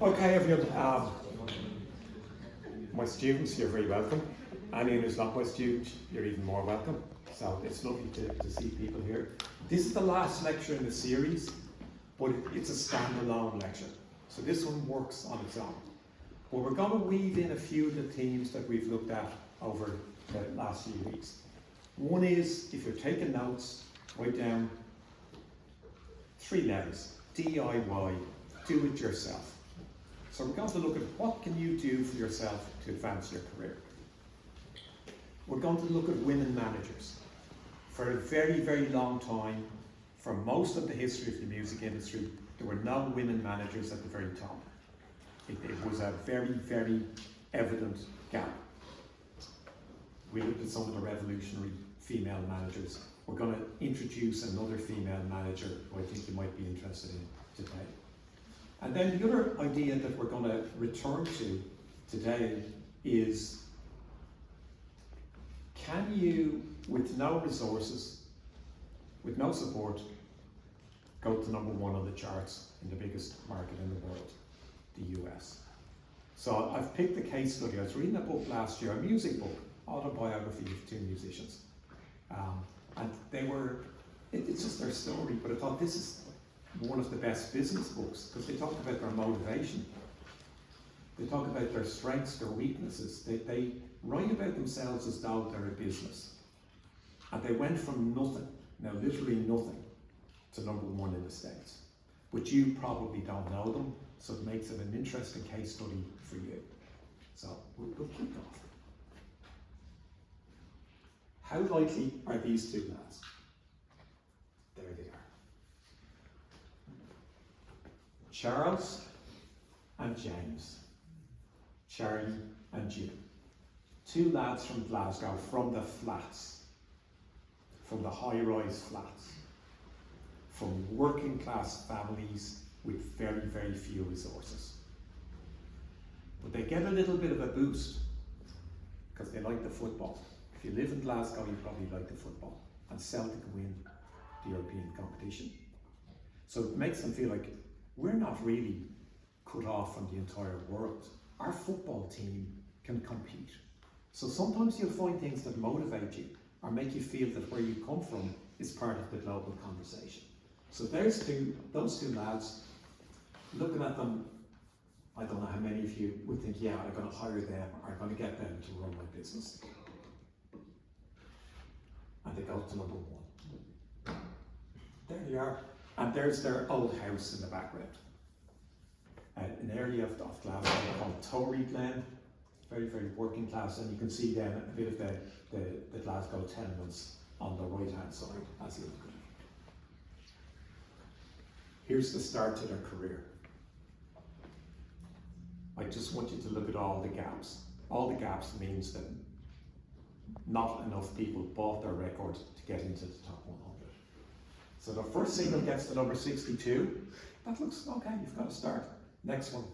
Okay, everyone. My students, you're very welcome. Anyone who's not my student, you're even more welcome. So it's lovely to see people here. This is the last lecture in the series, but it's a standalone lecture. So this one works on its own. But we're going to weave in a few of the themes that we've looked at over the last few weeks. One is, if you're taking notes, write down 3 letters. DIY, do it yourself. So we're going to look at what can you do for yourself to advance your career. We're going to look at women managers. For a very, very long time, for most of the history of the music industry, there were no women managers at the very top. It was a very, very evident gap. We looked at some of the revolutionary female managers. We're going to introduce another female manager who I think you might be interested in today. And then the other idea that we're going to return to today is, can you, with no resources, with no support, go to #1 on the charts in the biggest market in the world, the US? So I've picked a case study. I was reading a book last year, a music book, autobiography of 2 musicians. And they were, it's just their story, but I thought this is one of the best business books, because they talk about their motivation. They talk about their strengths, their weaknesses. They write about themselves as though they're a business. And they went from nothing, now literally nothing, to #1 in the States. But you probably don't know them, so it makes it an interesting case study for you. So we'll kick off. How likely are these 2 lads? There they are. Charles and James. Charlie and Jim. 2 lads from Glasgow, from the flats, from the high-rise flats, from working class families with very, very few resources. But they get a little bit of a boost because they like the football. If you live in Glasgow, you probably like the football, and Celtic win the European competition. So it makes them feel like we're not really cut off from the entire world. Our football team can compete. So sometimes you'll find things that motivate you or make you feel that where you come from is part of the global conversation. So there's those 2 lads. Looking at them, I don't know how many of you would think, yeah, I'm going to hire them, or I'm going to get them to run my business. And they go to #1. There they are. And there's their old house in the background. An area of Glasgow called Tory Glen, very, very working class, and you can see then a bit of the Glasgow tenements on the right-hand side as you look at it. Here's the start to their career. I just want you to look at all the gaps. All the gaps means that not enough people bought their record to get into the top 100. So the first single gets to number 62. That looks okay, you've got to start. Next one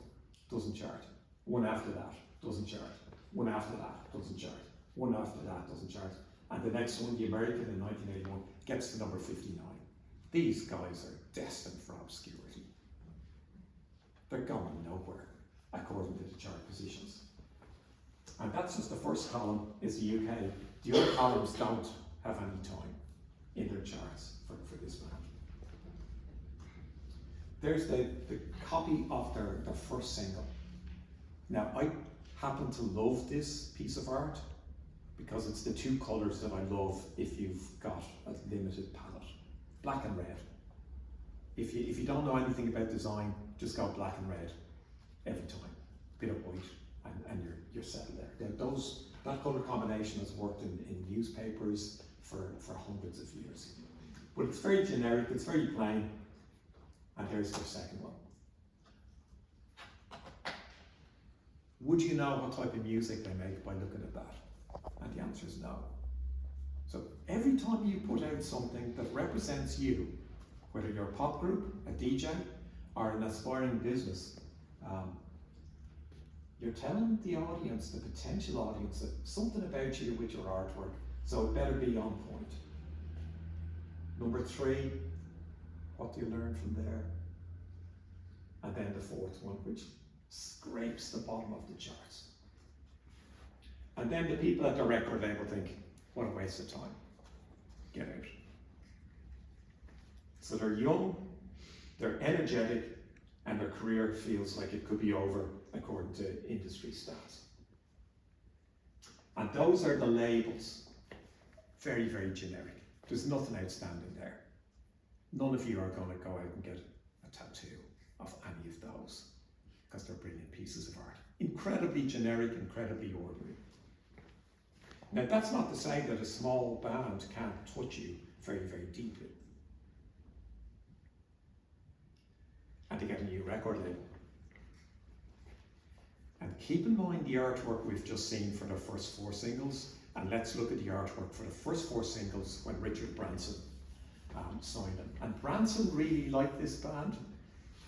doesn't chart. One after that doesn't chart. One after that doesn't chart. One after that doesn't chart. And the next one, the American in 1981, gets to number 59. These guys are destined for obscurity. They're going nowhere, according to the chart positions. And that's just the first column is the UK. The other columns don't have any time in their charts for this band. There's the copy of their first single. Now, I happen to love this piece of art because it's the 2 colours that I love if you've got a limited palette. Black and red. If you don't know anything about design, just go black and red every time. Bit of white, and you're settled there. That colour combination has worked in newspapers for hundreds of years. But it's very generic, it's very plain, and here's their second one. Would you know what type of music they make by looking at that? And the answer is no. So every time you put out something that represents you, whether you're a pop group, a DJ, or an aspiring business, you're telling the audience, the potential audience, that something about you with your artwork, so it better be on point. Number 3, what do you learn from there? And then the 4th one, which scrapes the bottom of the charts. And then the people at the record label think, what a waste of time. Get out. So they're young, they're energetic, and their career feels like it could be over according to industry stats. And those are the labels. Very, very generic. There's nothing outstanding there. None of you are going to go out and get a tattoo of any of those, because they're brilliant pieces of art. Incredibly generic, incredibly ordinary. Now, that's not to say that a small band can't touch you very, very deeply. And to get a new record label. And keep in mind the artwork we've just seen for the first 4 singles, and let's look at the artwork for the first 4 singles when Richard Branson signed them. And Branson really liked this band,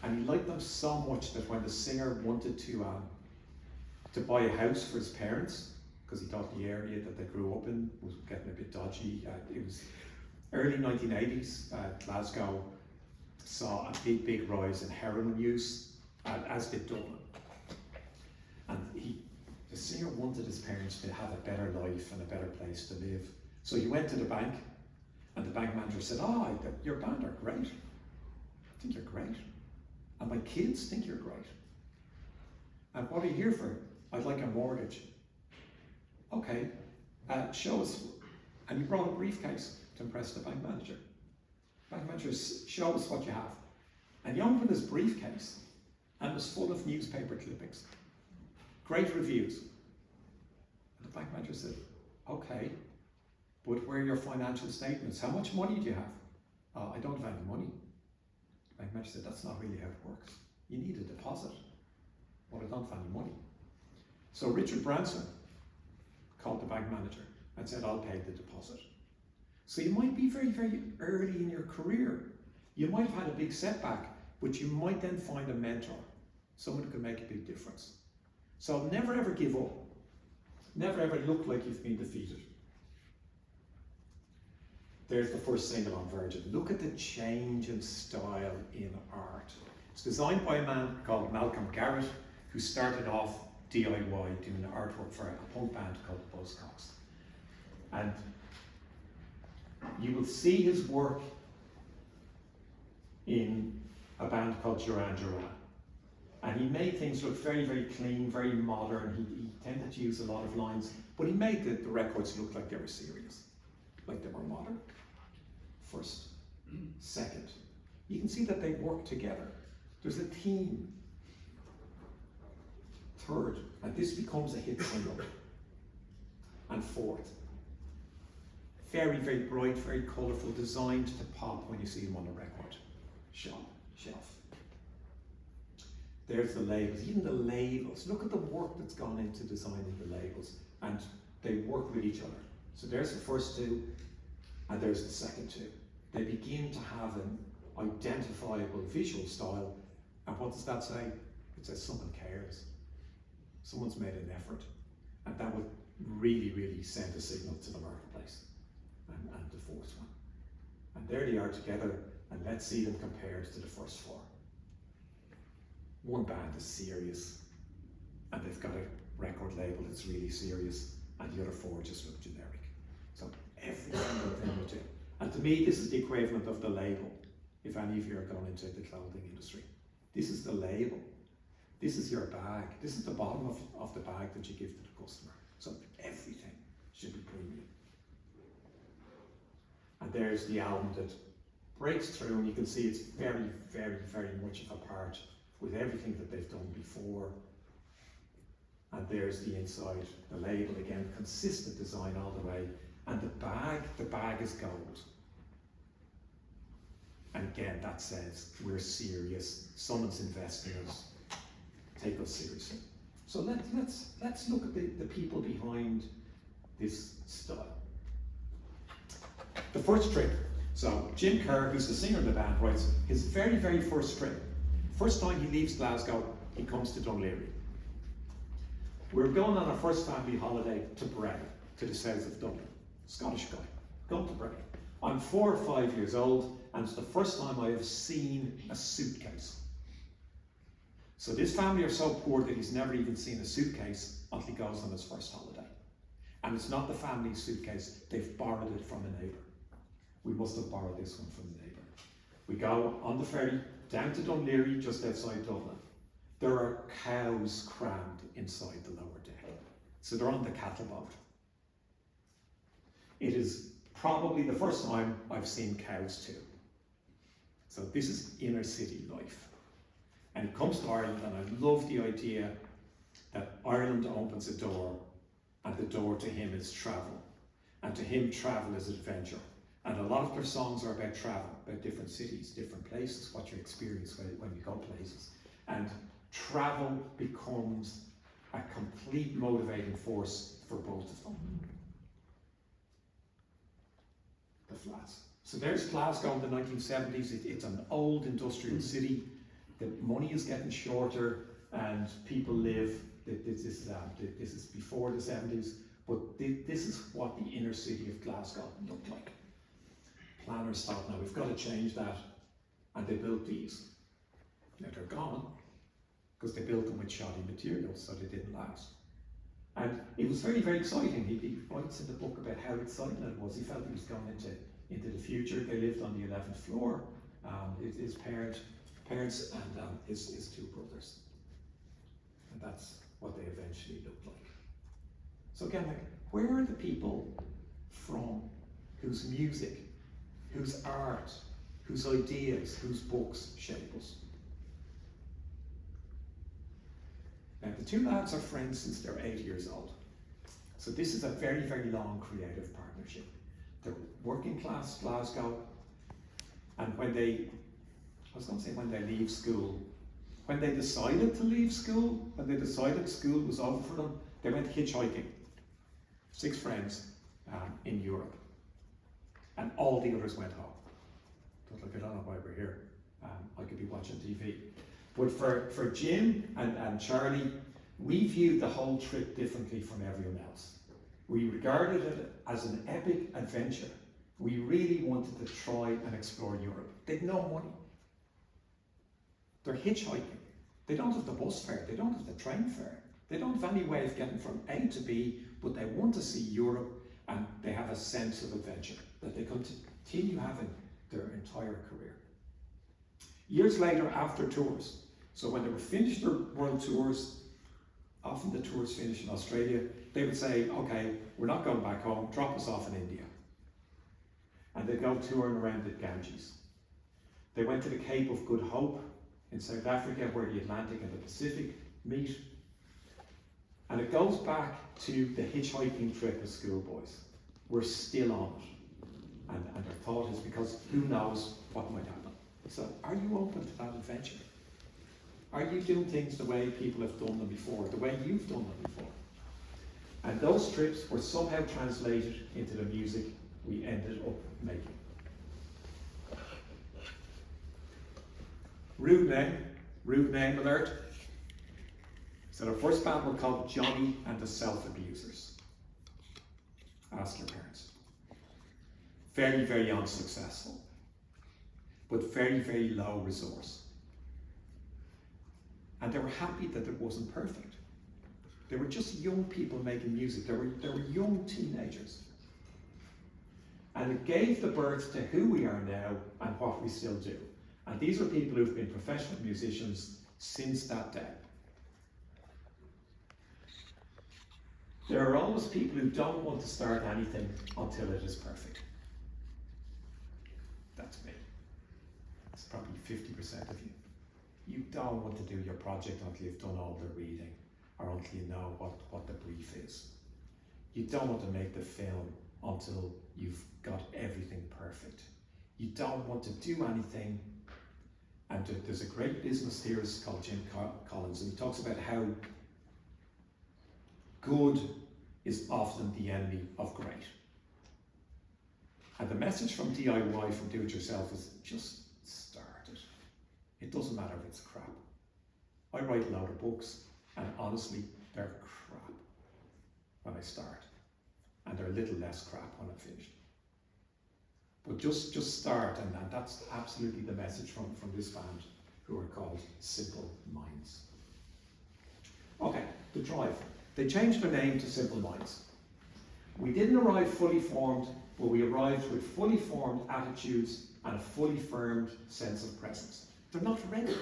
and he liked them so much that when the singer wanted to buy a house for his parents, because he thought the area that they grew up in was getting a bit dodgy. It was early 1980s. Glasgow saw a big rise in heroin use, as did Dublin. And the singer wanted his parents to have a better life and a better place to live. So he went to the bank, and the bank manager said, your band are great. I think you're great. And my kids think you're great. And what are you here for? I'd like a mortgage. Okay, show us. And he brought a briefcase to impress the bank manager. Bank manager, show us what you have. And he opened his briefcase, and it was full of newspaper clippings. Great reviews. And the bank manager said, okay, but where are your financial statements? How much money do you have? I don't have any money. The bank manager said, that's not really how it works. You need a deposit. Well, I don't have any money. So Richard Branson called the bank manager and said, I'll pay the deposit. So you might be very, very early in your career. You might have had a big setback, but you might then find a mentor, someone who can make a big difference. So never ever give up. Never ever look like you've been defeated. There's the first single on Virgin. Look at the change in style in art. It's designed by a man called Malcolm Garrett, who started off DIY doing artwork for a punk band called Buzzcocks. And you will see his work in a band called Duran Duran. And he made things look very, very clean, very modern. He tended to use a lot of lines, but he made the records look like they were serious, like they were modern. First. Second, you can see that they work together. There's a theme. Third, and this becomes a hit single. And fourth, very, very bright, very colourful, designed to pop when you see them on the record shelf. There's the labels, even the labels. Look at the work that's gone into designing the labels, and they work with each other. So there's the first 2, and there's the second 2. They begin to have an identifiable visual style, and what does that say? It says someone cares. Someone's made an effort, and that would really, really send a signal to the marketplace. And the fourth one. And there they are together, and let's see them compared to the first 4. One band is serious, and they've got a record label that's really serious, and the other 4 just look generic. So every single thing we do. And to me, this is the equivalent of the label, if any of you are going into the clothing industry. This is the label. This is your bag. This is the bottom of the bag that you give to the customer. So everything should be premium. And there's the album that breaks through, and you can see it's very, very, very much of a part with everything that they've done before. And there's the inside, the label again, consistent design all the way. And the bag is gold. And again, that says we're serious. Someone's investing in us. Take us seriously. So let's look at the people behind this style. The first trip. So Jim Kerr, who's the singer of the band, writes his very, very first trip. First time he leaves Glasgow, he comes to Dunleary. We're going on our first family holiday to Bray, to the south of Dublin. Scottish guy, going to Bray. I'm 4 or 5 years old, and it's the first time I have seen a suitcase. So this family are so poor that he's never even seen a suitcase until he goes on his first holiday. And it's not the family's suitcase, they've borrowed it from a neighbour. We must have borrowed this one from the neighbour. We go on the ferry down to Dunleary, just outside Dublin. There are cows crammed inside the lower deck. So they're on the cattle boat. It is probably the first time I've seen cows too. So this is inner city life. And he comes to Ireland, and I love the idea that Ireland opens a door, and the door to him is travel. And to him, travel is adventure. And a lot of their songs are about travel, about different cities, different places, what you experience when you go places. And travel becomes a complete motivating force for both of them. The flats. So there's Glasgow in the 1970s. It's an old industrial city. The money is getting shorter, and people live. This is before the 70s, but this is what the inner city of Glasgow looked like. Planners thought, now we've got to change that, and they built these. Now they're gone, because they built them with shoddy materials, so they didn't last. And it was very, very exciting. He writes in the book about how exciting it was. He felt he was going into the future. They lived on the 11th floor. His parents and his two brothers. And that's what they eventually looked like. So again, like, where are the people from whose music, whose art, whose ideas, whose books shape us? Now, the two lads are friends since they're 8 years old. So this is a very, very long creative partnership. They're working class Glasgow, and when they leave school, when they decided to leave school, when they decided school was over for them, they went hitchhiking. 6 friends in Europe, and all the others went home. I don't know why we're here. I could be watching TV. But for Jim and Charlie, we viewed the whole trip differently from everyone else. We regarded it as an epic adventure. We really wanted to try and explore Europe. They'd no money. They're hitchhiking. They don't have the bus fare. They don't have the train fare. They don't have any way of getting from A to B, but they want to see Europe, and they have a sense of adventure that they continue having their entire career. Years later, after tours, so when they were finished their world tours, often the tours finished in Australia, they would say, okay, we're not going back home, drop us off in India. And they'd go touring around the Ganges. They went to the Cape of Good Hope in South Africa, where the Atlantic and the Pacific meet. And it goes back to the hitchhiking trip as schoolboys. We're still on it. And their thought is, because who knows what might happen. So are you open to that adventure? Are you doing things the way people have done them before, the way you've done them before? And those trips were somehow translated into the music we ended up making. Rude name alert. So our first band were called Johnny and the Self-Abusers. Ask your parents. Very, very unsuccessful, but very, very low resource. And they were happy that it wasn't perfect. They were just young people making music. They were young teenagers. And it gave the birth to who we are now and what we still do. And these are people who've been professional musicians since that day. There are always people who don't want to start anything until it is perfect. That's me. It's probably 50% of you. You don't want to do your project until you've done all the reading, or until you know what the brief is. You don't want to make the film until you've got everything perfect. You don't want to do anything. And there's a great business theorist called Jim Collins, and he talks about how good is often the enemy of great. And the message from DIY, from do-it-yourself, is just start it. It doesn't matter if it's crap. I write a lot of books, and honestly, they're crap when I start. And they're a little less crap when I'm finished. But just start, and that's absolutely the message from this band, who are called Simple Minds. the drive. They changed their name to Simple Minds. We didn't arrive fully formed, but we arrived with fully formed attitudes and a fully formed sense of presence. They're not ready.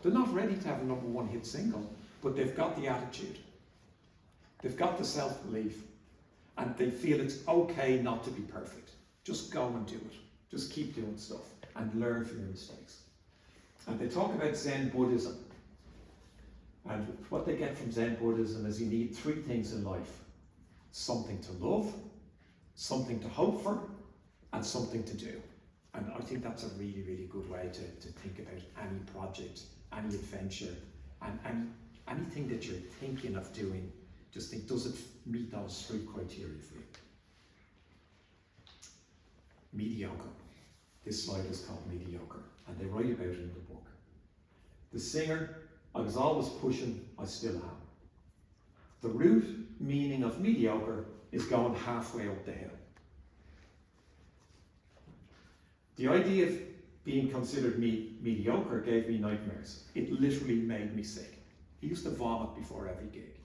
They're not ready to have a #1 hit single, but they've got the attitude. They've got the self-belief, and they feel it's okay not to be perfect. Just go and do it. Just keep doing stuff and learn from your mistakes. And they talk about Zen Buddhism. And what they get from Zen Buddhism is you need 3 things in life. Something to love, something to hope for, and something to do. And I think that's a really, really good way to think about any project, any adventure, and anything that you're thinking of doing. Just think, does it meet those 3 criteria for you? Mediocre. This slide is called Mediocre, and they write about it in the book. The singer, I was always pushing, I still am. The root meaning of mediocre is going halfway up the hill. The idea of being considered mediocre gave me nightmares. It literally made me sick. He used to vomit before every gig.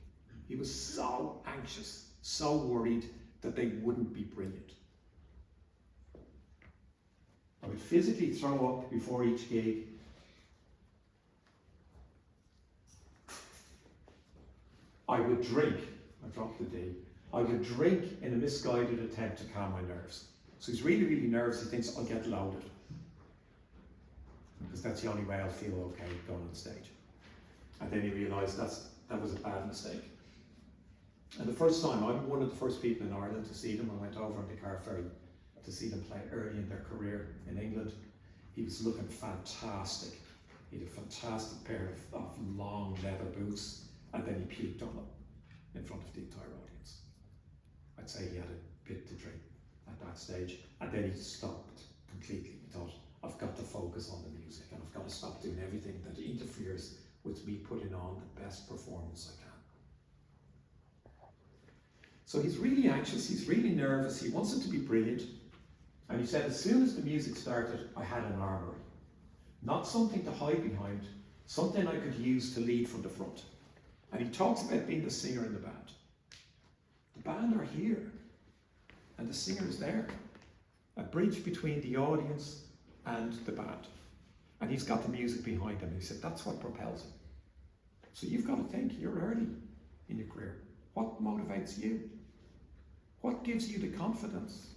He was so anxious, so worried that they wouldn't be brilliant. I would physically throw up before each gig. I would drink, I dropped the D, I would drink in a misguided attempt to calm my nerves. So he's really, really nervous, he thinks I'll get loaded. Because that's the only way I'll feel okay going on stage. And then he realised that was a bad mistake. And the first time, I'm one of the first people in Ireland to see them. I went over on the car ferry to see them play early in their career in England. He was looking fantastic. He had a fantastic pair of long leather boots, and then he puked on them in front of the entire audience. I'd say he had a bit to drink at that stage, and then he stopped completely. He thought, I've got to focus on the music, and I've got to stop doing everything that interferes with me putting on the best performance I can. So he's really anxious, he's really nervous, he wants it to be brilliant. And he said, as soon as the music started, I had an armoury. Not something to hide behind, something I could use to lead from the front. And he talks about being the singer in the band. The band are here, and the singer is there. A bridge between the audience and the band. And he's got the music behind him. He said, that's what propels him. So you've got to think, you're early in your career. What motivates you? What gives you the confidence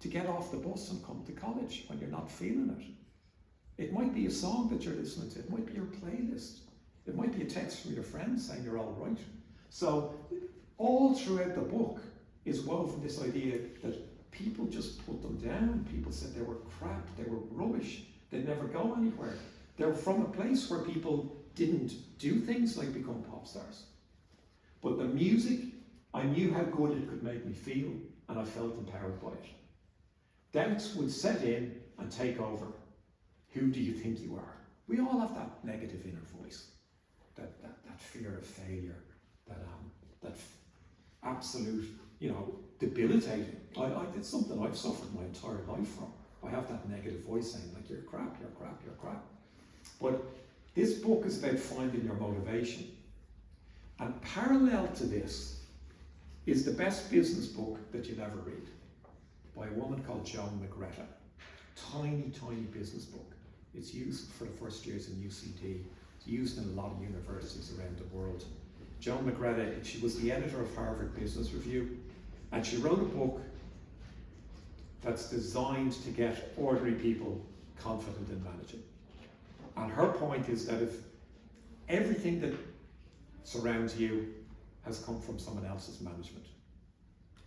to get off the bus and come to college when you're not feeling it? It might be a song that you're listening to. It might be your playlist. It might be a text from your friend saying you're all right. So all throughout the book is woven this idea that people just put them down. People said they were crap, they were rubbish, they'd never go anywhere. They're from a place where people didn't do things like become pop stars. But the music, I knew how good it could make me feel, and I felt empowered by it. Doubts would set in and take over. Who do you think you are? We all have that negative inner voice, that fear of failure, that absolute, debilitating. It's something I've suffered my entire life from. I have that negative voice saying, like, you're crap, you're crap, you're crap. But this book is about finding your motivation. And parallel to this is the best business book that you'll ever read, by a woman called Joan McGreta. Tiny, tiny business book. It's used for the first years in UCD. It's used in a lot of universities around the world. Joan McGreta, she was the editor of Harvard Business Review, and she wrote a book that's designed to get ordinary people confident in managing. And her point is that if everything that surrounds you has come from someone else's management,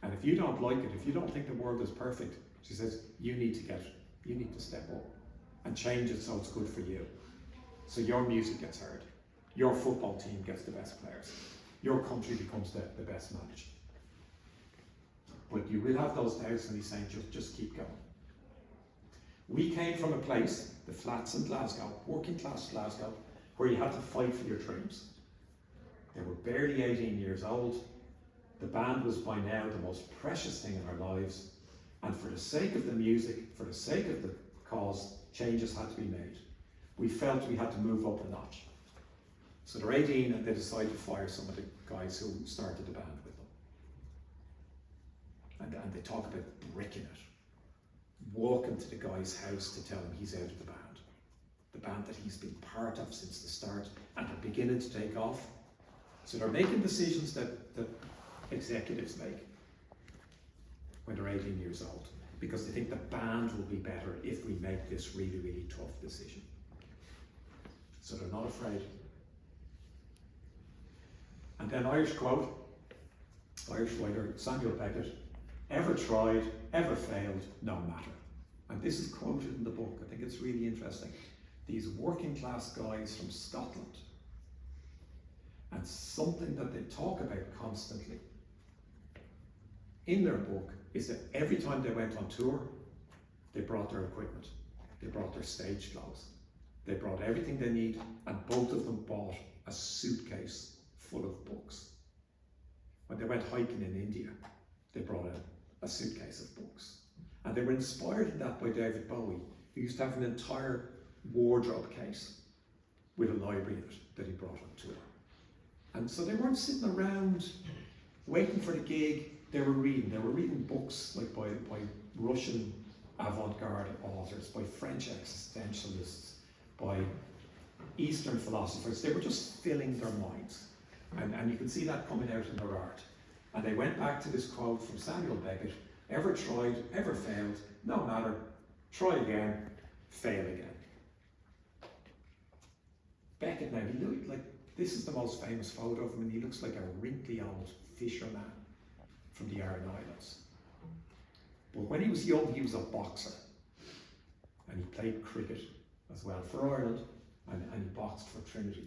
and if you don't like it, if you don't think the world is perfect, she says, you need to step up and change it so it's good for you. So your music gets heard, your football team gets the best players, your country becomes the best managed. But you will have those doubts, and he's saying, just keep going. We came from a place, the flats in Glasgow, working class Glasgow, where you had to fight for your dreams. They were barely 18 years old. The band was by now the most precious thing in our lives. And for the sake of the music, for the sake of the cause, changes had to be made. We felt we had to move up a notch. So they're 18 and they decide to fire some of the guys who started the band with them. And they talk about bricking it. Walking to the guy's house to tell him he's out of the band that he's been part of since the start, and they're beginning to take off. So they're making decisions that executives make when they're 18 years old, because they think the band will be better if we make this really, really tough decision. So they're not afraid. And then Irish quote, Irish writer Samuel Beckett, ever tried, ever failed, no matter. And this is quoted in the book. I think it's really interesting. These working class guys from Scotland, and something that they talk about constantly in their book is that every time they went on tour, they brought their equipment, they brought their stage clothes, they brought everything they need, and both of them bought a suitcase full of books. When they went hiking in India, they brought a suitcase of books. And they were inspired in that by David Bowie, who used to have an entire wardrobe case with a library in it that he brought on tour. And so they weren't sitting around waiting for the gig, they were reading books like by Russian avant-garde authors, by French existentialists, by Eastern philosophers. They were just filling their minds. And you can see that coming out in their art. And they went back to this quote from Samuel Beckett, ever tried, ever failed, no matter, try again, fail again. Beckett now, he looked like, this is the most famous photo of him, and he looks like a wrinkly old fisherman from the Aran Islands. But when he was young, he was a boxer. And he played cricket as well for Ireland, and he boxed for Trinity.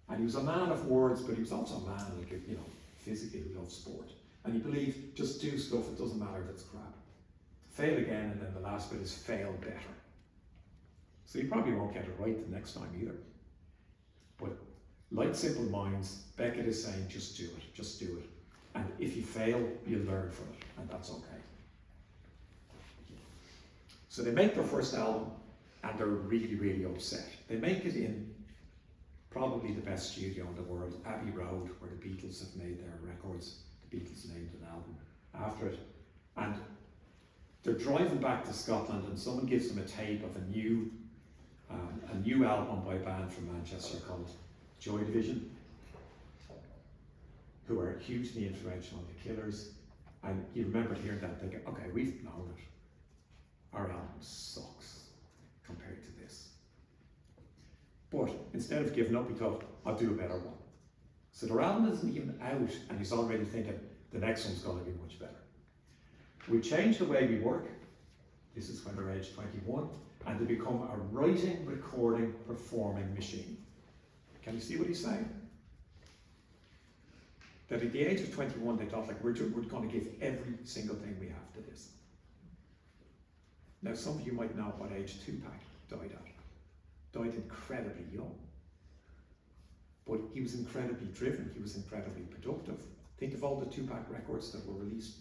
And he was a man of words, but he was also a man, like, you know, physically who loved sport. And he believed, just do stuff, it doesn't matter if it's crap. Fail again, and then the last bit is fail better. So you probably won't get it right the next time either. But like Simple Minds, Beckett is saying, just do it, just do it. And if you fail, you'll learn from it, and that's okay. So they make their first album, and they're really, really upset. They make it in probably the best studio in the world, Abbey Road, where the Beatles have made their records. The Beatles named an album after it. And they're driving back to Scotland, and someone gives them a tape of a new album by a band from Manchester called Joy Division, who are hugely influential on the Killers. And you remember hearing that thinking, okay, we've known it. Our album sucks compared to this. But instead of giving up, he thought, I'll do a better one. So their album isn't even out, and he's already thinking, the next one's going to be much better. We change the way we work. This is when they're age 21, and they become a writing, recording, performing machine. Can you see what he's saying? That at the age of 21, they thought, like, we're going to give every single thing we have to this. Now, some of you might know what age Tupac died at. Died incredibly young. But he was incredibly driven, he was incredibly productive. Think of all the Tupac records that were released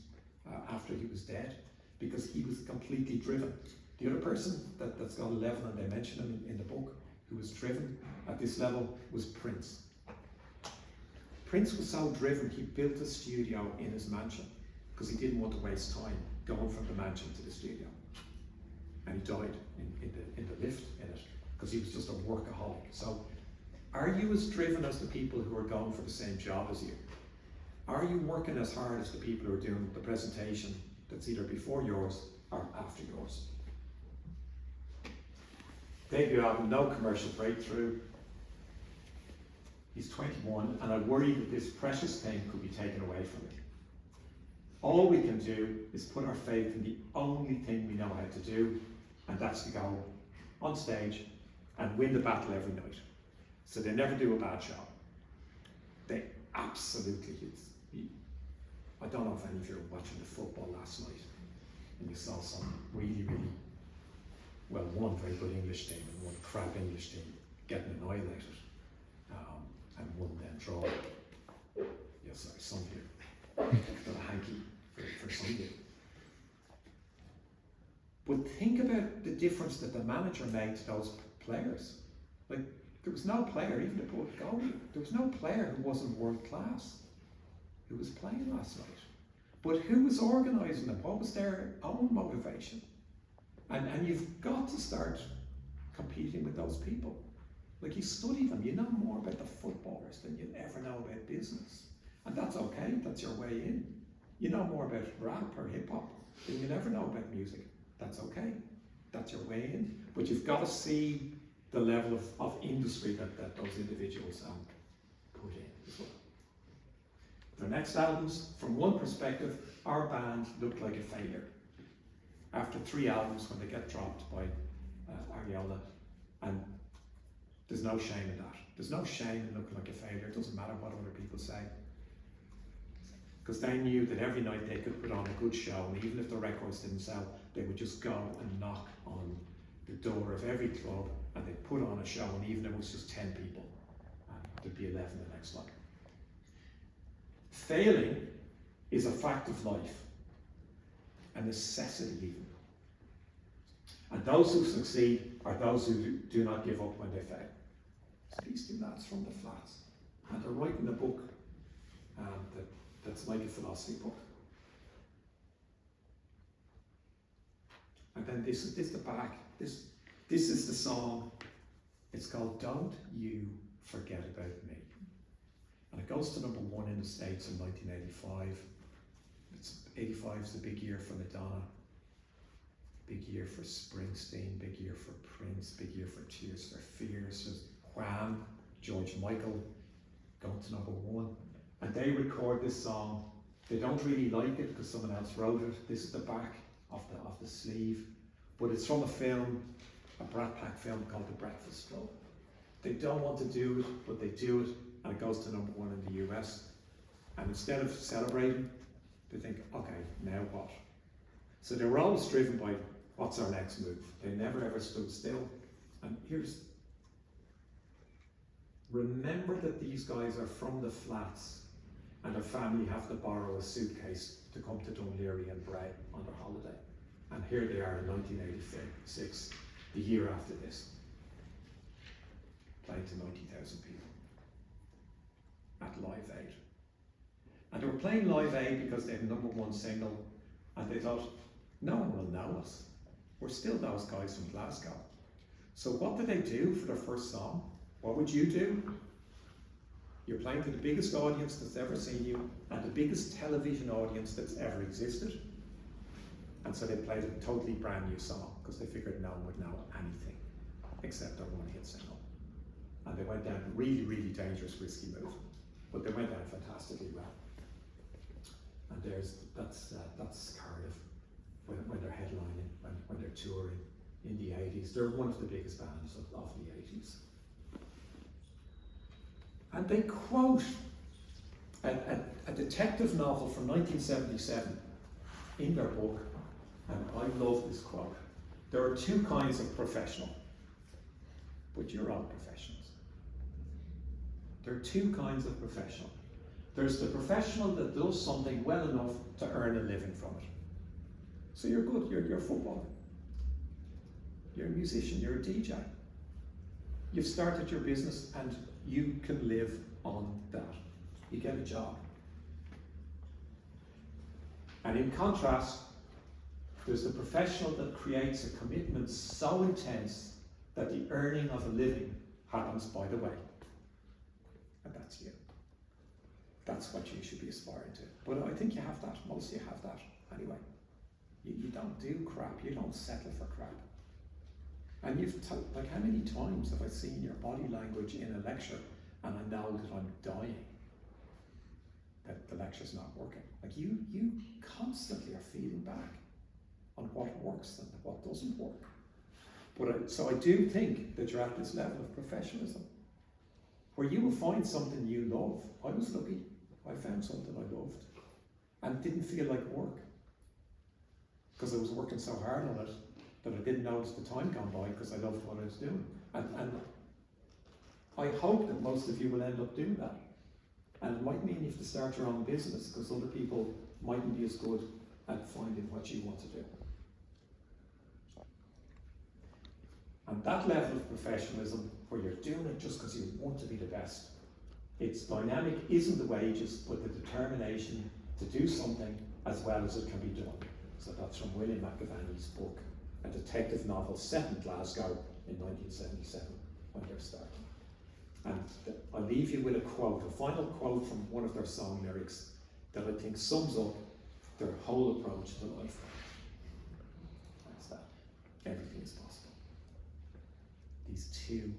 after he was dead, because he was completely driven. The other person that's got a level, and they mention him in the book, who was driven at this level, was Prince. Prince was so driven, he built a studio in his mansion, because he didn't want to waste time going from the mansion to the studio. And he died in the lift in it, because he was just a workaholic. So, are you as driven as the people who are going for the same job as you? Are you working as hard as the people who are doing the presentation that's either before yours or after yours? Debut album, no commercial breakthrough. He's 21, and I worry that this precious thing could be taken away from him. All we can do is put our faith in the only thing we know how to do, and that's to go on stage and win the battle every night. So they never do a bad show. They absolutely, I don't know if any of you were watching the football last night and you saw some really, really, well, one very good English team and one crap English team getting annihilated, and one then draw. Yeah, sorry, some of you got a hanky for some of you. But think about the difference that the manager made to those players. Like, There was no player, even a good goalie, there was no player who wasn't world class who was playing last night. But who was organising them? What was their own motivation? And you've got to start competing with those people. Like, you study them, you know more about the footballers than you'll ever know about business. And that's okay, that's your way in. You know more about rap or hip hop than you'll ever know about music. That's okay, that's your way in. But you've got to see the level of industry that those individuals put in as well. Their next albums, from one perspective, our band looked like a failure. After 3 albums, when they get dropped by Ariola, and there's no shame in that. There's no shame in looking like a failure. It doesn't matter what other people say. Because they knew that every night they could put on a good show, and even if the records didn't sell, they would just go and knock on the door of every club, and they'd put on a show, and even if it was just 10 people, there'd be 11 the next night. Failing is a fact of life, a necessity even. And those who succeed are those who do not give up when they fail. So these 2 lads from the flats, and they're writing a book that's like a philosophy book. And then this is the back. This is the song. It's called "Don't You Forget About Me." And it goes to #1 in the States in 1985. 85 is a big year for Madonna, big year for Springsteen, big year for Prince, big year for Tears for Fears. There's Wham, George Michael going to #1. And they record this song. They don't really like it because someone else wrote it. This is the back of the sleeve. But it's from a film, a Brat Pack film called The Breakfast Club. They don't want to do it, but they do it, and it goes to #1 in the US. And instead of celebrating, they think, okay, now what? So they were always driven by, what's our next move? They never ever stood still. And remember that these guys are from the flats, and their family have to borrow a suitcase to come to Dunleary and Bray on their holiday. And here they are in 1986, the year after this, playing to 90,000 people at Live Aid. And they were playing Live Aid because they had a #1 single, and they thought, no one will know us. We're still those guys from Glasgow. So what did they do for their first song? What would you do? You're playing to the biggest audience that's ever seen you, and the biggest television audience that's ever existed. And so they played a totally brand new song, because they figured no one would know anything except their one hit single. And they went down a really, really dangerous, risky move. But they went down fantastically well. And that's Cardiff, when they're headlining, when they're touring in the 80s. They're one of the biggest bands of the 80s. And they quote a detective novel from 1977 in their book, and I love this quote. There are 2 kinds of professional, but you're all professionals. There are 2 kinds of professional. There's the professional that does something well enough to earn a living from it. So you're good, you're a footballer. You're a musician, you're a DJ. You've started your business and you can live on that. You get a job. And in contrast, there's the professional that creates a commitment so intense that the earning of a living happens by the way. And that's you. That's what you should be aspiring to. But I think you have that. Most of you have that anyway. You don't do crap. You don't settle for crap. And like, how many times have I seen your body language in a lecture and I know that I'm dying, that the lecture's not working? Like, you constantly are feeding back on what works and what doesn't work. But so I do think that you're at this level of professionalism where you will find something you love. I was lucky. I found something I loved and didn't feel like work because I was working so hard on it that I didn't notice the time gone by because I loved what I was doing. And I hope that most of you will end up doing that. And it might mean you have to start your own business because other people mightn't be as good at finding what you want to do. And that level of professionalism, where you're doing it just because you want to be the best, its dynamic isn't the wages, but the determination to do something as well as it can be done. So that's from William McAvaney's book, a detective novel set in Glasgow in 1977, when they're starting. And I'll leave you with a quote, a final quote from one of their song lyrics that I think sums up their whole approach to life. That's that. Everything is possible. These two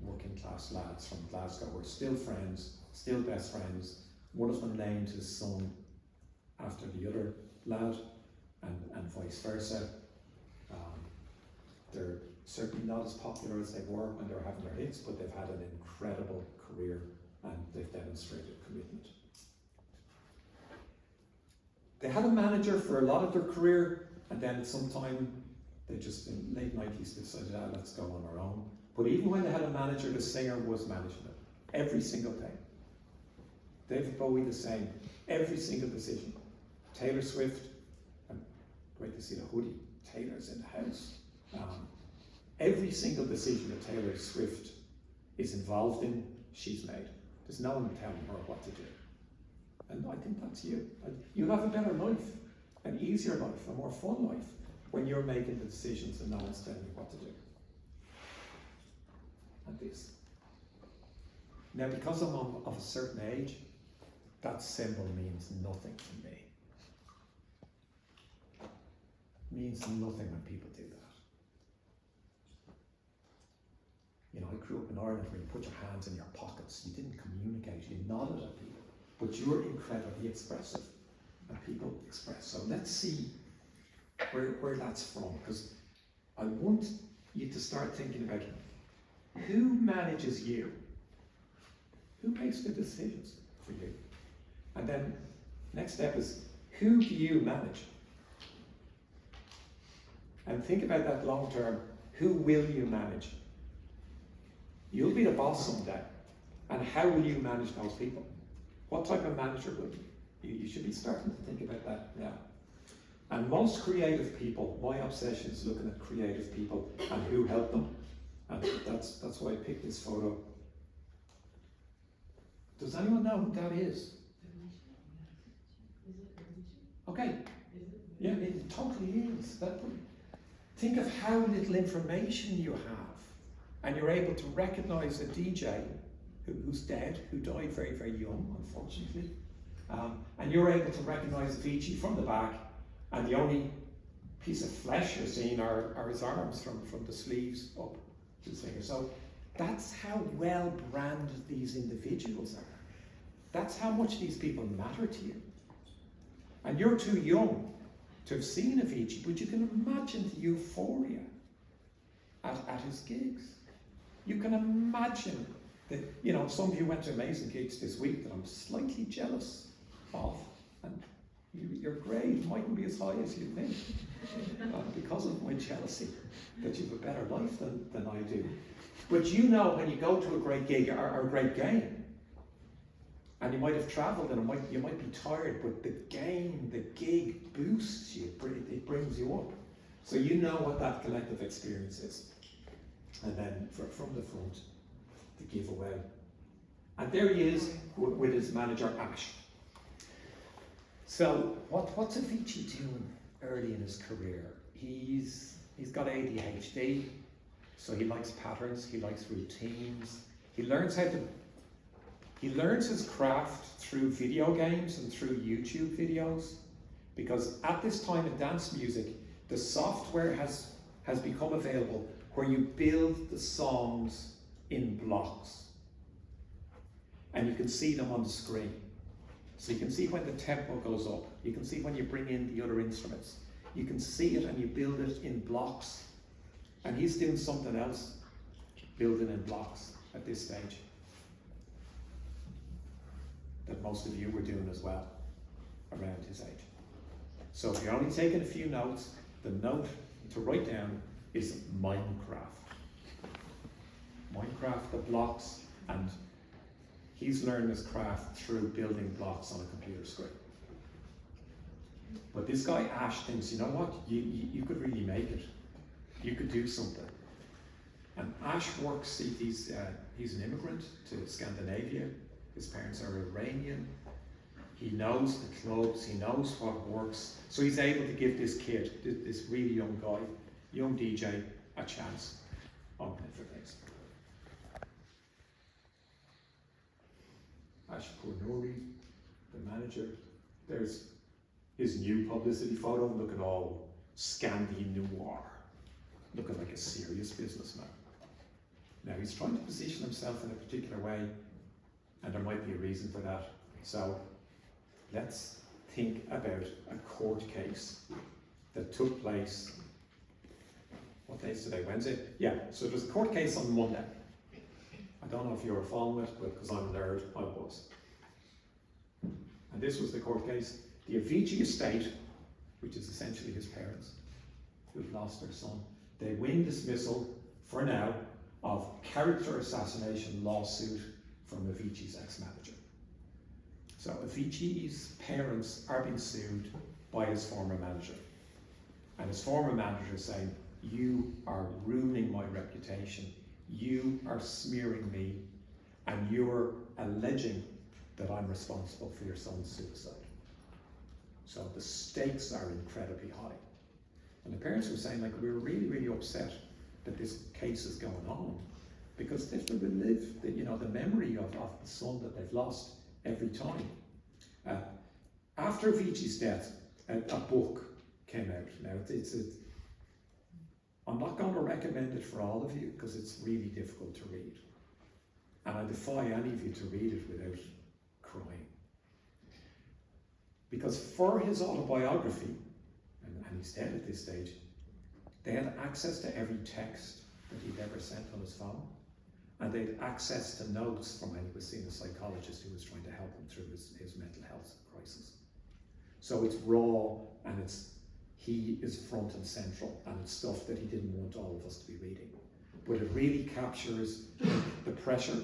working class lads from Glasgow were still friends, still best friends. One of them named his son after the other lad, and vice versa. They're certainly not as popular as they were when they were having their hits, but they've had an incredible career and they've demonstrated commitment. They had a manager for a lot of their career, and then at some time they just, in the late 90s, decided, let's go on our own. But even when they had a manager, the singer was managing it. Every single thing. David Bowie the same. Every single decision. Taylor Swift, great to see the hoodie. Taylor's in the house. Every single decision that Taylor Swift is involved in, she's made. There's no one telling her what to do. And I think that's you. You'll have a better life, an easier life, a more fun life, when you're making the decisions and no one's telling you what to do. And this. Now, because I'm of a certain age, that symbol means nothing to me. It means nothing when people do that. You know, I grew up in Ireland where you put your hands in your pockets, you didn't communicate, you nodded at people, but you were incredibly expressive, and people express. So let's see where that's from, because I want you to start thinking about who manages you, who makes the decisions for you, and then next step is, who do you manage? And think about that long term, who will you manage? You'll be the boss someday, and how will you manage those people? What type of manager will you? You should be starting to think about that now. And most creative people, my obsession is looking at creative people and who helped them. And that's why I picked this photo. Does anyone know who that is? Okay. Yeah, it totally is. Think of how little information you have, and you're able to recognize a DJ who's dead, who died very, very young, unfortunately. And you're able to recognize Avicii from the back, and the only piece of flesh you're seeing are his arms from the sleeves up to the finger. So that's how well branded these individuals are. That's how much these people matter to you. And you're too young to have seen Avicii, but you can imagine the euphoria at his gigs. You can imagine that, you know, some of you went to amazing gigs this week that I'm slightly jealous of, and your grade mightn't be as high as you think, because of my jealousy, that you have a better life than I do. But you know, when you go to a great gig or a great game, and you might have travelled and you might be tired, but the gig boosts you, it brings you up. So you know what that collective experience is. And then from the front, the giveaway. And there he is with his manager, Ash. So what's Avicii doing early in his career? He's got ADHD, so he likes patterns, he likes routines. He learns his craft through video games and through YouTube videos, because at this time in dance music, the software has become available where you build the songs in blocks. And you can see them on the screen. So you can see when the tempo goes up. You can see when you bring in the other instruments. You can see it and you build it in blocks. And he's doing something else, building in blocks at this stage, that most of you were doing as well around his age. So if you're only taking a few notes, the note to write down is Minecraft. Minecraft, the blocks, and he's learned his craft through building blocks on a computer screen. But this guy Ash thinks, you know what, you could really make it. You could do something. And Ash works, he's an immigrant to Scandinavia. His parents are Iranian. He knows the clubs, he knows what works. So he's able to give this kid, this really young guy, young DJ, a chance on Netflix. Ash Pournouri, the manager. There's his new publicity photo, looking all Scandi noir, looking like a serious businessman. Now he's trying to position himself in a particular way, and there might be a reason for that. So let's think about a court case that took place, what day is today, Wednesday? Yeah, so there's a court case on Monday. I don't know if you were following it, but because I'm a nerd, I was. And this was the court case. The Avicii estate, which is essentially his parents, who've lost their son, they win dismissal, for now, of character assassination lawsuit from Avicii's ex-manager. So Avicii's parents are being sued by his former manager. And his former manager is saying, you are ruining my reputation, you are smearing me, and you're alleging that I'm responsible for your son's suicide. So the stakes are incredibly high. And the parents were saying, like, we're really, really upset that this case is going on, because they have to relive the memory of the son that they've lost every time. After Avicii's death, a book came out. Now, I'm not going to recommend it for all of you because it's really difficult to read. And I defy any of you to read it without crying. Because for his autobiography, and he's dead at this stage, they had access to every text that he'd ever sent on his phone. And they had access to notes from when he was seeing a psychologist who was trying to help him through his mental health crisis. So it's raw, and he is front and central, and it's stuff that he didn't want all of us to be reading. But it really captures the pressure.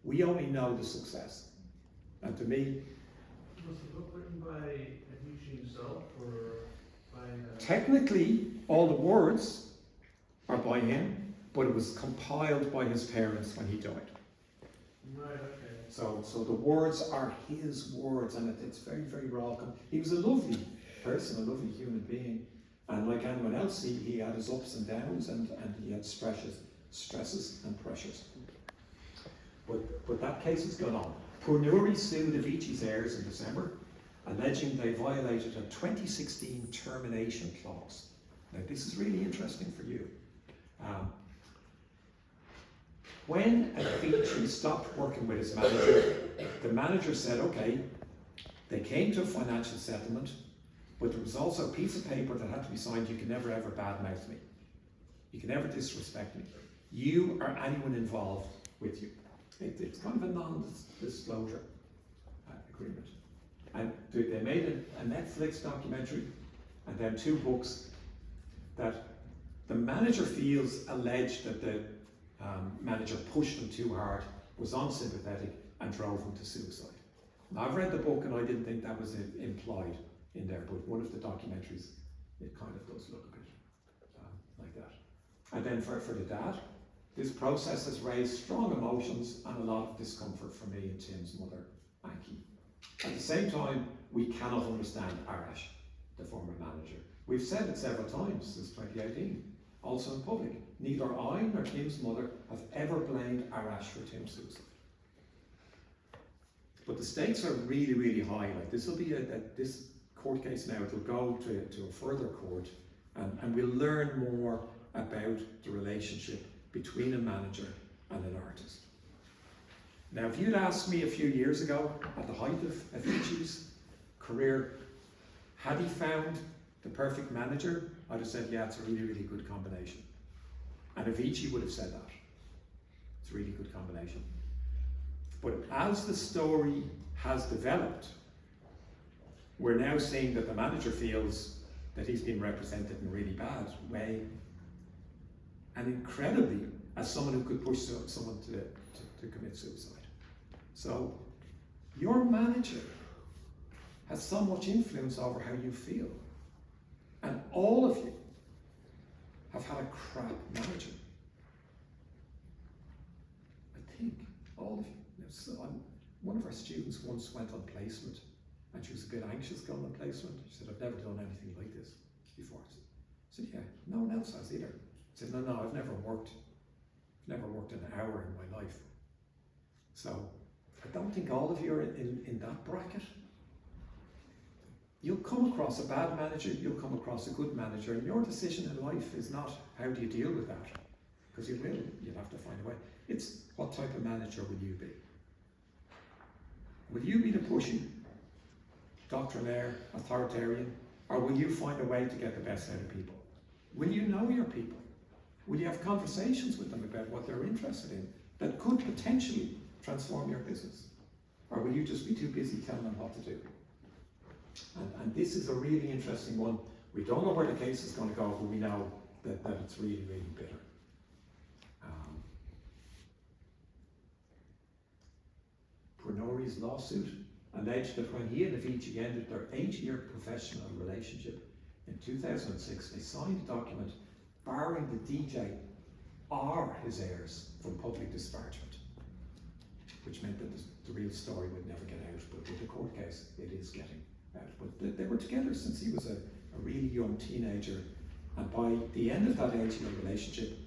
We only know the success. And to me, was the book written by Avicii himself, or by... Technically, all the words are by him, but it was compiled by his parents when he died. Right, okay. So the words are his words, and it's very, very raw. He was a lovely person, a lovely human being, and like anyone else, he had his ups and downs, and he had stresses and pressures. But that case has gone on. Pournouri sued Avicii's heirs in December, alleging they violated a 2016 termination clause. Now, this is really interesting for you. When Avicii stopped working with his manager, the manager said, okay, they came to a financial settlement, but there was also a piece of paper that had to be signed. You can never ever badmouth me. You can never disrespect me. You or anyone involved with you. It's kind of a non-disclosure agreement. And they made a Netflix documentary and then 2 books that the manager feels alleged that the manager pushed him too hard, was unsympathetic, and drove him to suicide. Now, I've read the book and I didn't think that was implied in there, but one of the documentaries, it kind of does look a bit like that. And then for the dad, this process has raised strong emotions and a lot of discomfort for me and Tim's mother, Anki. At the same time, we cannot understand Arash, the former manager. We've said it several times since 2018, also in public. Neither I nor Tim's mother have ever blamed Arash for Tim's suicide. But the stakes are really, really high. Like, this will be this court case now. It'll go to a further court, and we'll learn more about the relationship between a manager and an artist. Now, if you'd asked me a few years ago, at the height of Avicii's career, had he found the perfect manager, I'd have said, yeah, it's a really, really good combination. And Avicii would have said that. It's a really good combination. But as the story has developed, we're now seeing that the manager feels that he's been represented in a really bad way, and incredibly, as someone who could push someone to commit suicide. So, your manager has so much influence over how you feel. And all of you have had a crap manager. all of you. One of our students once went on placement, and she was a bit anxious going on placement. She said, I've never done anything like this before. I said, yeah, no one else has either. I said, no, I've never worked an hour in my life. So I don't think all of you are in that bracket. You'll come across a bad manager, you'll come across a good manager, and your decision in life is not how do you deal with that, because you'll have to find a way. It's what type of manager will you be? Will you be the pushy, doctrinaire, authoritarian, or will you find a way to get the best out of people? Will you know your people? Will you have conversations with them about what they're interested in that could potentially transform your business? Or will you just be too busy telling them what to do? And this is a really interesting one. We don't know where the case is going to go, but we know that it's really, really bitter. Purnori's lawsuit alleged that when he and Avicii ended their 8-year professional relationship in 2006, they signed a document barring the DJ or his heirs from public disparagement, which meant that the real story would never get out, but with the court case, it is getting out. But they were together since he was a really young teenager, and by the end of that 8-year relationship,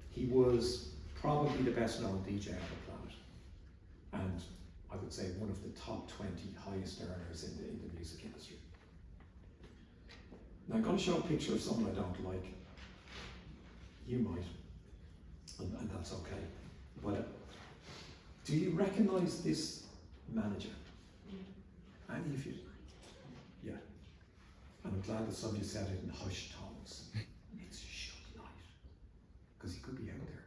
he was probably the best known DJ on the planet, and I would say one of the top 20 highest earners in the music industry. Now I'm going to show a picture of someone I don't like. You might, and that's okay. But do you recognise this manager? Any of you? Yeah. And I'm glad that somebody said it in hushed tones. It's shut night. Because he could be out there.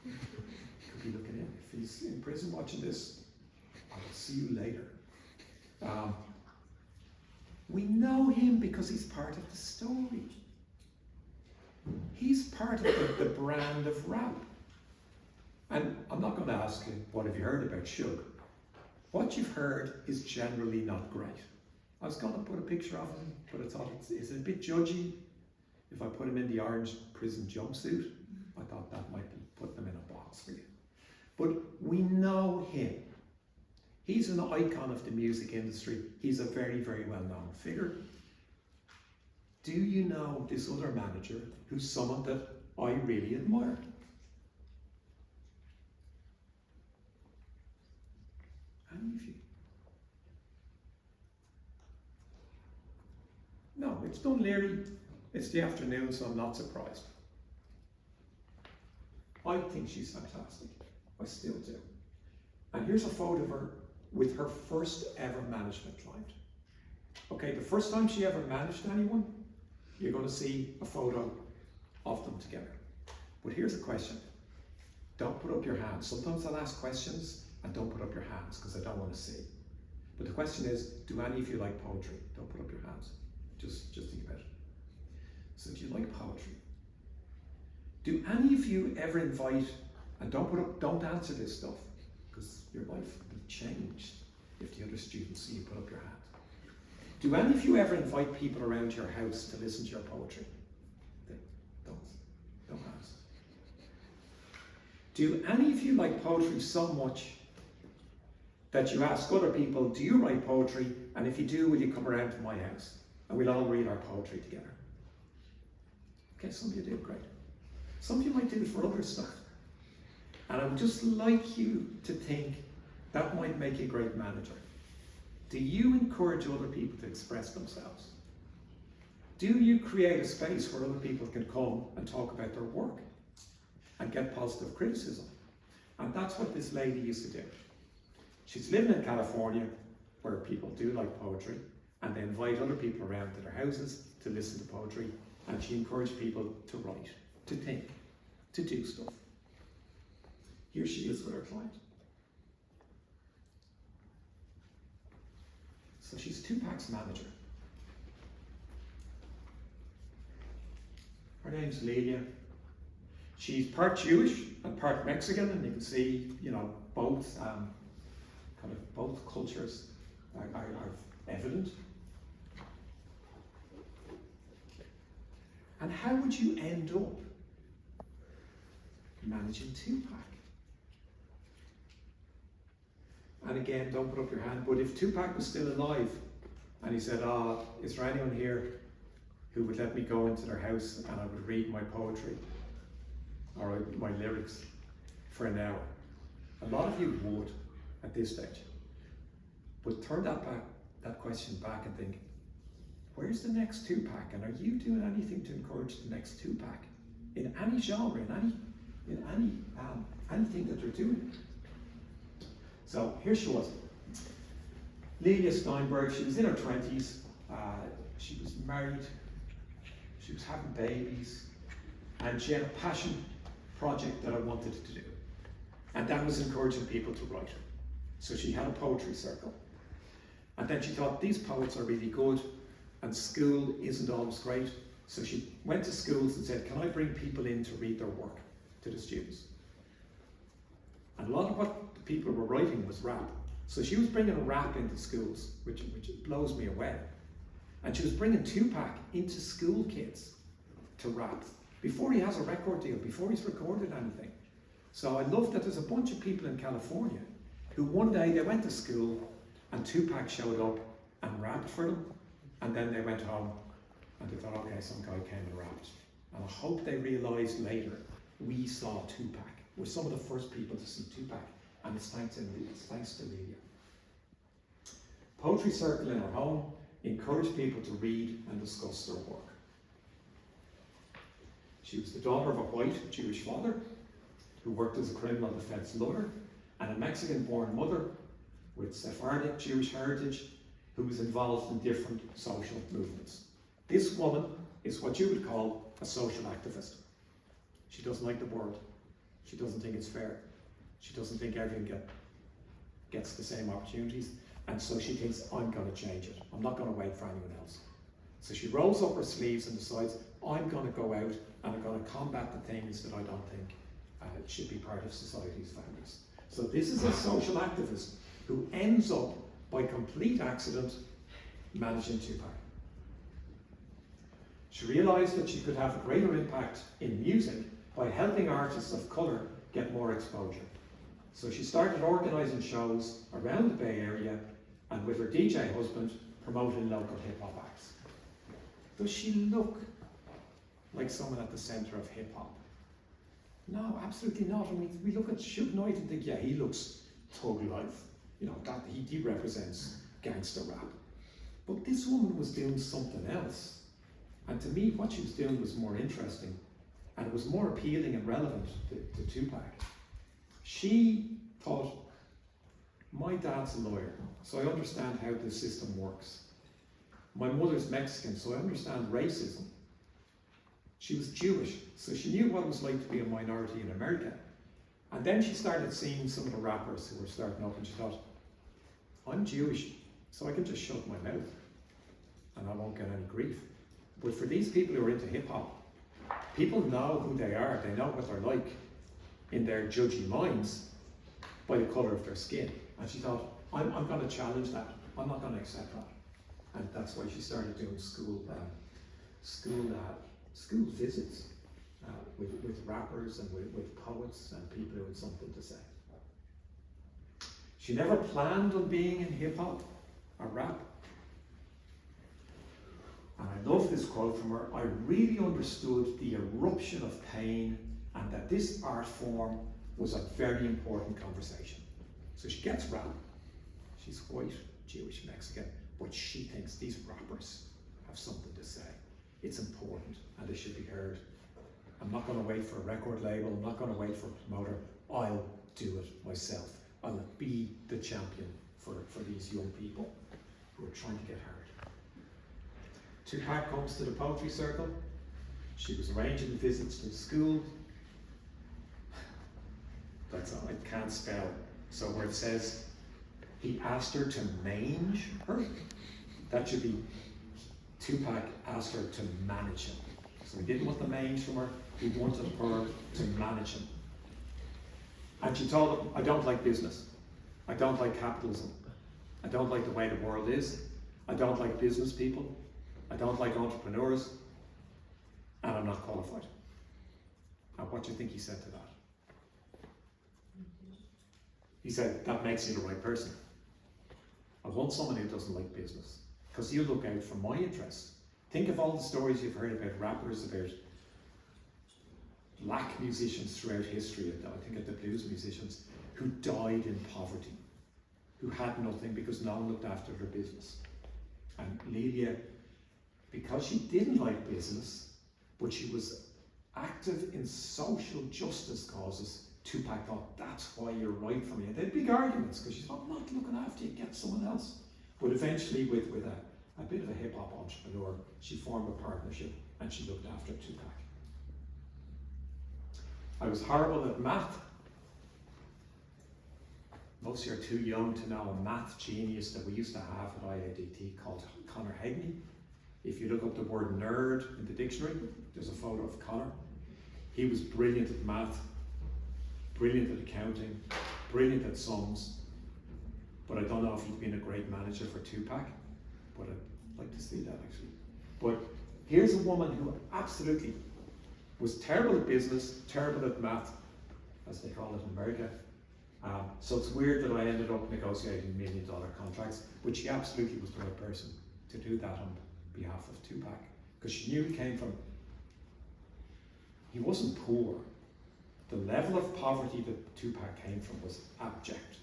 He could be looking in. If he's in prison watching this, I'll see you later. We know him because he's part of the story. He's part of the brand of rap. And I'm not going to ask you, what have you heard about Shug? What you've heard is generally not great. I was going to put a picture of him, but I thought it's a bit judgy. If I put him in the orange prison jumpsuit, I thought that might be putting him in a box for you. But we know him. He's an icon of the music industry. He's a very, very well-known figure. Do you know this other manager who's someone that I really admire? Any of you? No, it's Dun Laoghaire. It's the afternoon, so I'm not surprised. I think she's fantastic. I still do. And here's a photo of her with her first ever management client. Okay, the first time she ever managed anyone, you're going to see a photo of them together. But here's a question. Don't put up your hands. Sometimes I'll ask questions and don't put up your hands because I don't want to see. But the question is, do any of you like poetry? Don't put up your hands. Just think about it. So do you like poetry? Do any of you ever invite, and don't answer this stuff, because your life will be changed if the other students see you put up your hand. Do any of you ever invite people around your house to listen to your poetry? Don't ask. Do any of you like poetry so much that you ask other people, do you write poetry? And if you do, will you come around to my house? And we'll all read our poetry together. Okay, some of you do, great. Some of you might do it for other stuff. And I would just like you to think that might make you a great manager. Do you encourage other people to express themselves? Do you create a space where other people can come and talk about their work and get positive criticism? And that's what this lady used to do. She's living in California where people do like poetry, and they invite other people around to their houses to listen to poetry, and she encouraged people to write, to think, to do stuff. Here she is with her client. So she's Tupac's manager. Her name's Lelia. She's part Jewish and part Mexican, and you can see, both both cultures are evident. And how would you end up managing Tupac? And again, don't put up your hand, but if Tupac was still alive and he said, is there anyone here who would let me go into their house and I would read my poetry or my lyrics for an hour? A lot of you would at this stage. But turn that question back and think, where's the next Tupac? And are you doing anything to encourage the next Tupac in any genre, in anything that they're doing? So here she was, Lelia Steinberg. She was in her 20s. She was married. She was having babies, and she had a passion project that I wanted to do, and that was encouraging people to write. So she had a poetry circle, and then she thought these poets are really good, and school isn't always great. So she went to schools and said, can I bring people in to read their work to the students? And a lot of what the people were writing was rap. So she was bringing rap into schools, which blows me away. And she was bringing Tupac into school kids to rap before he has a record deal, before he's recorded anything. So I love that there's a bunch of people in California who one day they went to school and Tupac showed up and rapped for them. And then they went home and they thought, okay, some guy came and rapped. And I hope they realised later, we saw Tupac. We're some of the first people to see Tupac. And it's thanks to Lelia. Poetry circle in her home encouraged people to read and discuss their work. She was the daughter of a white Jewish father who worked as a criminal defense lawyer, and a Mexican-born mother with Sephardic Jewish heritage who was involved in different social movements. This woman is what you would call a social activist. She doesn't like the world. She doesn't think it's fair. She doesn't think everyone gets the same opportunities. And so she thinks, I'm going to change it. I'm not going to wait for anyone else. So she rolls up her sleeves and decides, I'm going to go out and I'm going to combat the things that I don't think should be part of society's values. So this is a social activist who ends up, by complete accident, managing Tupac. She realised that she could have a greater impact in music by helping artists of colour get more exposure. So she started organising shows around the Bay Area and with her DJ husband promoting local hip hop acts. Does she look like someone at the centre of hip hop? No, absolutely not. I mean, we look at Suge Knight and think, yeah, he looks thug life. You know, that he represents gangster rap. But this woman was doing something else. And to me, what she was doing was more interesting, and it was more appealing and relevant to Tupac. She thought, my dad's a lawyer, so I understand how the system works. My mother's Mexican, so I understand racism. She was Jewish, so she knew what it was like to be a minority in America. And then she started seeing some of the rappers who were starting up, and she thought, I'm Jewish, so I can just shut my mouth and I won't get any grief. But for these people who are into hip hop, people know who they are, they know what they're like in their judgy minds by the colour of their skin. And she thought, I'm going to challenge that. I'm not going to accept that. And that's why she started doing school visits with rappers and with poets and people who had something to say. She never planned on being in hip hop or rap. And I love this quote from her. I really understood the eruption of pain and that this art form was a very important conversation. So she gets rap. She's white, Jewish, Mexican, but she thinks these rappers have something to say. It's important and they should be heard. I'm not going to wait for a record label. I'm not going to wait for a promoter. I'll do it myself. I'll be the champion for these young people who are trying to get heard. Tupac comes to the poetry circle. She was arranging visits to the school. That's all, I can't spell. So where it says, he asked her to mange her, that should be, Tupac asked her to manage him. So he didn't want the mange from her, he wanted her to manage him. And she told him, I don't like business. I don't like capitalism. I don't like the way the world is. I don't like business people. I don't like entrepreneurs. And I'm not qualified. And what do you think he said to that? He said, that makes you the right person. I want someone who doesn't like business, because you look out for my interest. Think of all the stories you've heard about rappers, about black musicians throughout history, I think of the blues musicians, who died in poverty, who had nothing because no one looked after their business. And Lelia, because she didn't like business, but she was active in social justice causes, Tupac thought, that's why you're right for me. And they had big arguments, because she thought, I'm not looking after you, get someone else. But eventually, with a bit of a hip-hop entrepreneur, she formed a partnership and she looked after Tupac. I was horrible at math. Most of you are too young to know a math genius that we used to have at IADT called Conor Hegney. If you look up the word nerd in the dictionary, there's a photo of Conor. He was brilliant at math, brilliant at accounting, brilliant at sums, but I don't know if he'd been a great manager for Tupac, but I'd like to see that actually. But here's a woman who absolutely was terrible at business, terrible at math, as they call it in America. So it's weird that I ended up negotiating $1 million contracts, but she absolutely was the right person to do that on behalf of Tupac, because she knew he wasn't poor. The level of poverty that Tupac came from was abject.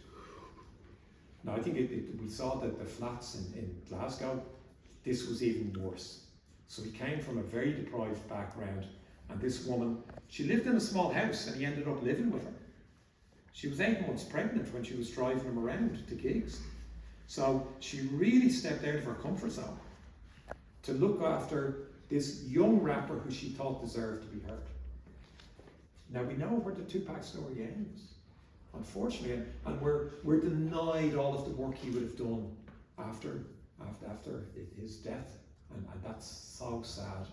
Now I think we saw that the flats in Glasgow, this was even worse. So he came from a very deprived background, and this woman, she lived in a small house and he ended up living with her. She was 8 months pregnant when she was driving him around to gigs. So she really stepped out of her comfort zone to look after this young rapper who she thought deserved to be heard. Now we know where the Tupac story ends, unfortunately, and we're denied all of the work he would have done after his death, and that's so sad.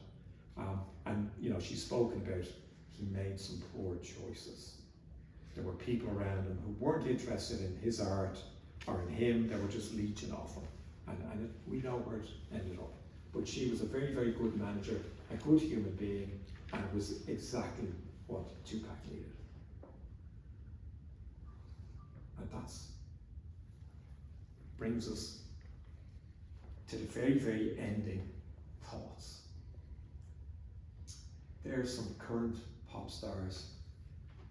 And you know, she's spoken about he made some poor choices. There were people around him who weren't interested in his art or in him, they were just leeching off him. And we know where it ended up. But she was a very, very good manager, a good human being, and it was exactly what Tupac needed. And that brings us to the very, very ending thoughts. There's some current pop stars,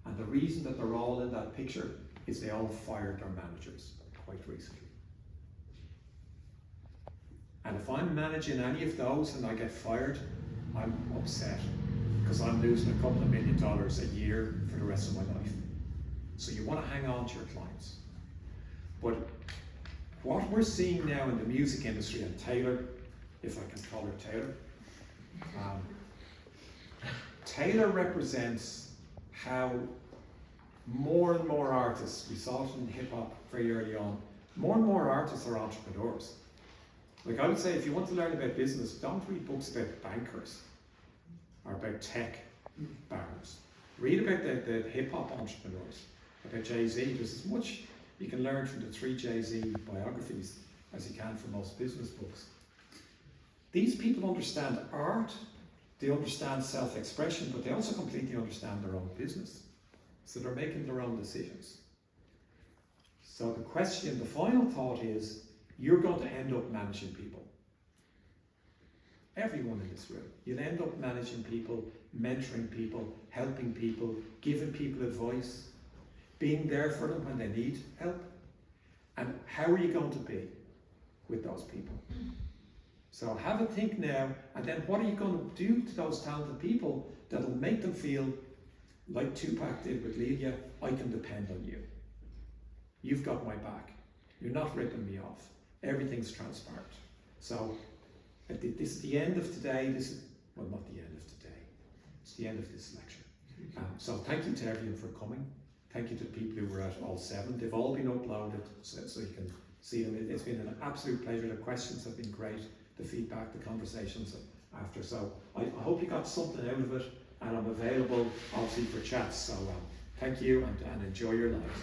and the reason that they're all in that picture is they all fired their managers quite recently. And if I'm managing any of those and I get fired, I'm upset, because I'm losing a couple of $1 million a year for the rest of my life. So you want to hang on to your clients. But what we're seeing now in the music industry, and Taylor, if I can call her Taylor, Taylor represents how more and more artists, we saw it in hip hop very early on, more and more artists are entrepreneurs. Like I would say, if you want to learn about business, don't read books about bankers or about tech barons. Read about the hip hop entrepreneurs, about Jay-Z. There's as much you can learn from the 3 Jay-Z biographies as you can from most business books. These people understand art, they understand self-expression, but they also completely understand their own business. So they're making their own decisions. So the question, the final thought is, you're going to end up managing people. Everyone in this room. You'll end up managing people, mentoring people, helping people, giving people advice, being there for them when they need help. And how are you going to be with those people? So have a think now, and then what are you going to do to those talented people that'll make them feel like Tupac did with Lelia, I can depend on you. You've got my back. You're not ripping me off. Everything's transparent. So this is the end of today. Well, not the end of today. It's the end of this lecture. So thank you to everyone for coming. Thank you to the people who were at all 7. They've all been uploaded so you can see them. It's been an absolute pleasure. The questions have been great. The feedback, the conversations after. So I hope you got something out of it, and I'm available obviously for chats. So thank you, and enjoy your lives.